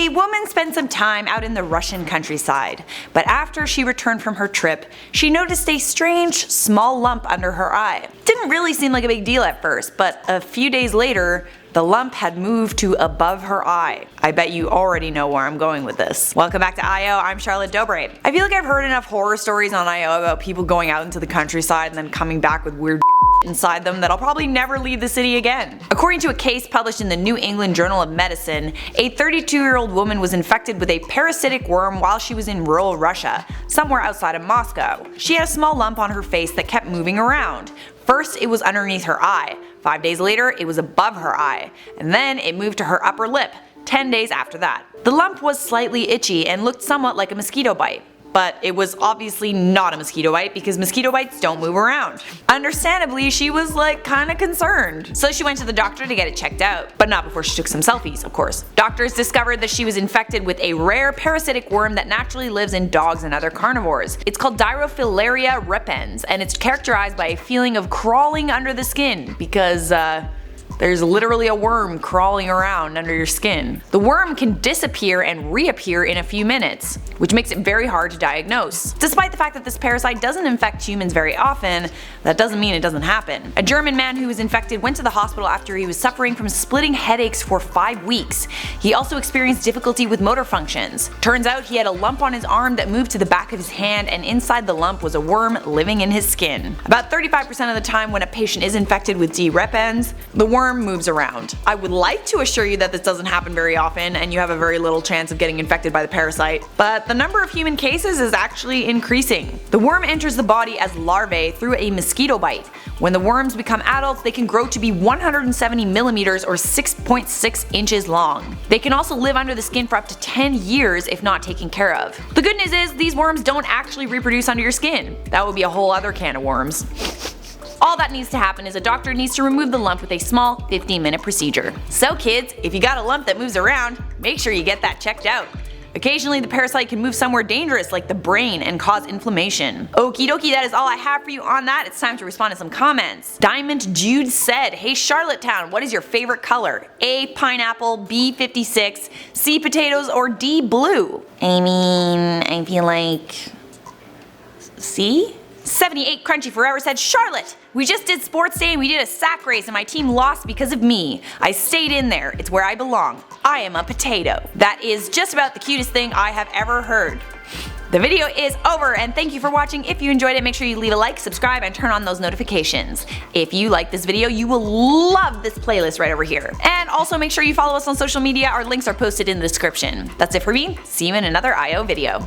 A woman spent some time out in the Russian countryside, but after she returned from her trip, she noticed a strange, small lump under her eye. Didn't really seem like a big deal at first, but a few days later, the lump had moved to above her eye. I bet you already know where I'm going with this. Welcome back to IO, I'm Charlotte Dobre. I feel like I've heard enough horror stories on IO about people going out into the countryside and then coming back with weird inside them that I'll probably never leave the city again. According to a case published in the New England Journal of Medicine, a 32-year-old woman was infected with a parasitic worm while she was in rural Russia, somewhere outside of Moscow. She had a small lump on her face that kept moving around. First, it was underneath her eye. 5 days later, it was above her eye. And then it moved to her upper lip, 10 days after that. The lump was slightly itchy and looked somewhat like a mosquito bite. But it was obviously not a mosquito bite because mosquito bites don't move around. Understandably, she was kinda concerned. So she went to the doctor to get it checked out, but not before she took some selfies, of course. Doctors discovered that she was infected with a rare parasitic worm that naturally lives in dogs and other carnivores. It's called Dirophilaria repens, and it's characterized by a feeling of crawling under the skin because, there's literally a worm crawling around under your skin. The worm can disappear and reappear in a few minutes, which makes it very hard to diagnose. Despite the fact that this parasite doesn't infect humans very often, that doesn't mean it doesn't happen. A German man who was infected went to the hospital after he was suffering from splitting headaches for 5 weeks. He also experienced difficulty with motor functions. Turns out he had a lump on his arm that moved to the back of his hand, and inside the lump was a worm living in his skin. About 35% of the time when a patient is infected with D. repens, the worm moves around. I would like to assure you that this doesn't happen very often and you have a very little chance of getting infected by the parasite, but the number of human cases is actually increasing. The worm enters the body as larvae through a mosquito bite. When the worms become adults, they can grow to be 170 millimeters or 6.6 inches long. They can also live under the skin for up to 10 years if not taken care of. The good news is these worms don't actually reproduce under your skin. That would be a whole other can of worms. All that needs to happen is a doctor needs to remove the lump with a small 15-minute procedure. So kids, if you got a lump that moves around, make sure you get that checked out. Occasionally the parasite can move somewhere dangerous like the brain and cause inflammation. Okie dokie, that is all I have for you on that. It's time to respond to some comments. Diamond Jude said, "Hey Charlottetown, what is your favorite color? A. Pineapple, B. 56, C. Potatoes, or D. Blue?" I feel like C? 78 Crunchy Forever said, "Charlotte, we just did sports day and we did a sack race and my team lost because of me. I stayed in there. It's where I belong. I am a potato." That is just about the cutest thing I have ever heard. The video is over and thank you for watching. If you enjoyed it, make sure you leave a like, subscribe, and turn on those notifications. If you like this video, you will love this playlist right over here. And also make sure you follow us on social media. Our links are posted in the description. That's it for me. See you in another IO video.